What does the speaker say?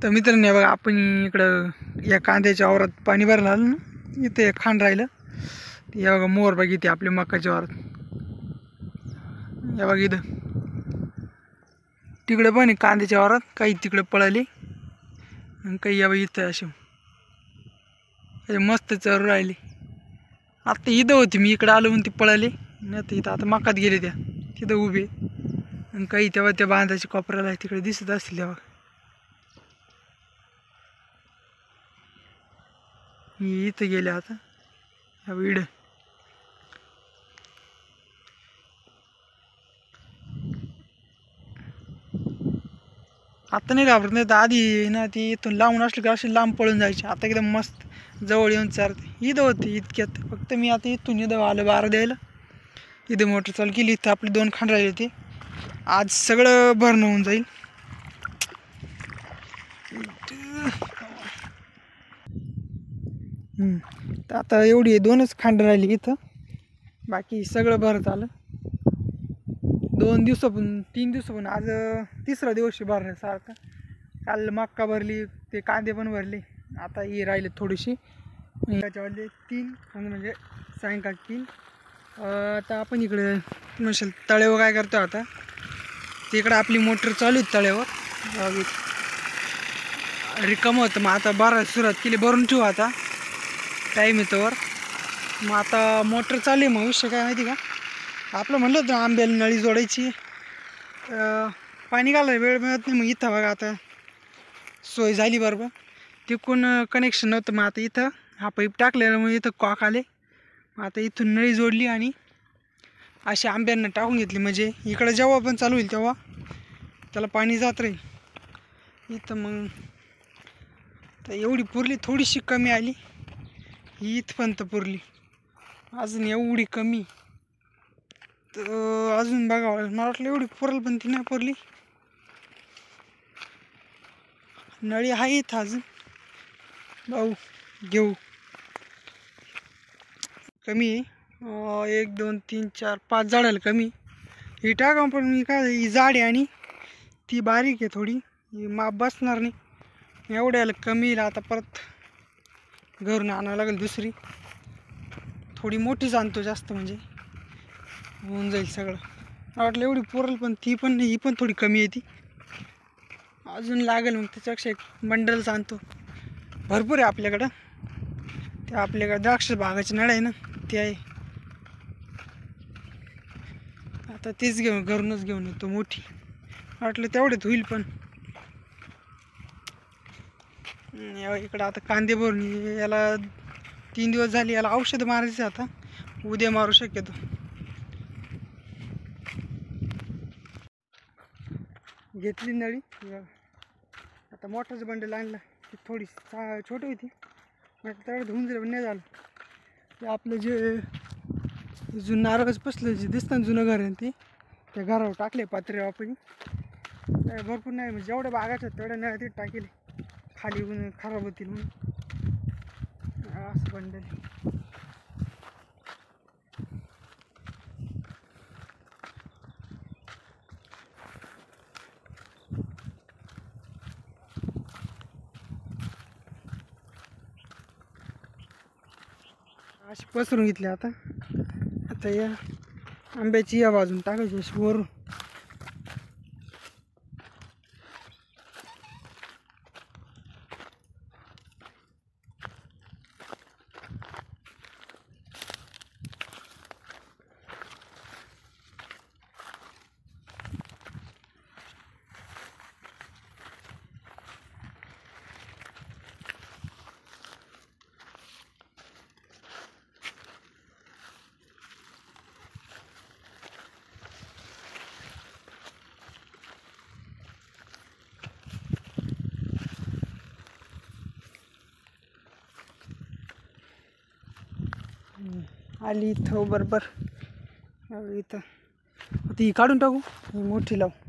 तर मित्रांनो बघा आपण इकडं या कांद्याच्या वावरात पाणी भरायला आलं ना, इथे खांड राहिलं. या बघा मोर बघ इथे आपल्या मकाच्या वावरात. या बघा इथं तिकडे पण कांद्याच्या वावरात काही तिकडे पळाले आणि काही या बघा इथं असे मस्त चरू राहिले. आता इथं होती मी इकडं आलो म्हणून ती पळाले नाही तर इथं आता मकात गेले त्या तिथं उभे आणि काही तेव्हा त्या बांधाच्या कोपऱ्याला तिकडे दिसत असतील तेव्हा. मी इथं गेले आता ह्या विड आता नाही घाबरत नाही तर आधी ना ती इथून लांबून असली की अशी लांब पळून जायची. आता एकदम मस्त जवळ येऊन चालते. इथं होती इतक्यात फक्त मी आता इथून इथं आलं बारा द्यायला. इथं मोटर चालू केली. इथं आपले 2 खांड राहिले होते. आज सगळं भरणं होऊन जाईल. तर आता एवढी 2च खांड राहिली इथं, बाकी सगळं भरत आलं. 2 दिवसापासून 3 दिवसापासून आज 3रा दिवस भरण्यासारखा. काल मक्का भरली, ते कांदे पण भरले. आता ही राहिले थोडीशी त्याच्यावाले 3 म्हणजे सायंकाळ 3. आता आपण इकडे म्हणशाल तळेवर काय करतो आता तिकडं आपली मोटर चालू आहे तळेवर रिकामं होतं. मग आता भरायला सुरुवात केली, भरून ठेवू आता टाईम येतोवर. मग आता मोटर चालू आहे. मग विषय काय माहिती का, आपलं म्हणलं होतं आंब्याला नळी जोडायची, पाणी घालायला वेळ मिळत नाही. मग इथं बघा आता सोय झाली बरोबर. तिकडून कनेक्शन नव्हतं. मग आता इथं हा पाईप टाकलेला मग इथं कॉक आले. मग आता इथून नळी जोडली आणि अशी आंब्यांना टाकून घेतली. म्हणजे इकडं जेव्हा पण चालू होईल तेव्हा त्याला पाणी जात राहील इथं. मग तर एवढी पुरली, थोडीशी कमी आली ही इथपर्यंत पुरली. अजून एवढी कमी तर अजून बघावं. मला वाटलं एवढी पुरल पण ती नाही पुरली. नळी आहे इथं अजून, भाऊ घेऊ कमी आहे. 1 2 3 4 5 झाडाला कमी ही टाका. पण मी काय ही जाड आहे आणि ती बारीक आहे थोडी, ही माप बसणार नाही. एवढ्याला कमी येईल. आता परत घरून आणावं लागेल दुसरी, थोडी मोठीच आणतो जास्त म्हणजे होऊन जाईल सगळं. मला वाटलं एवढी पुरल पण ती पण नाही, ही पण थोडी कमी आहे. ती अजून लागेल. मग त्याच्यापेक्षा एक बंडलच आणतो. भरपूर आहे आपल्याकडं. ते आपल्याकडं द्राक्ष बागाची नळ आहे ना, ती आहे. आता तीच घरूनच घेऊन येतो मोठी. वाटलं तेवढ्यात होईल पण इकडं आता कांदे भरून याला 3 दिवस झाले. याला औषध मारायचं आता, उद्या मारू शक्यतो. घेतली नळी. आता मोठंच बंडल आणलं. ती थोडी छोटी होती, तेवढं धुवून जाईल पण नाही झालं. ते आपलं जे जुनं नारळच बसलं जे दिसतं ना जुनं घर आहे ते, त्या घरावर टाकले पात्रे आपण. भरपूर नाही म्हणजे जेवढ्या बागाच्या तेवढ्या नळ्या ते टाकेले, खाली खराब होतील म्हणून. असं बंडल अशी पसरून घेतली. आता या आंब्याची या बाजून टाकायची अशी वरून. आली इथं बरोबर. इथं ती काढून टाकू, मोठी लावू.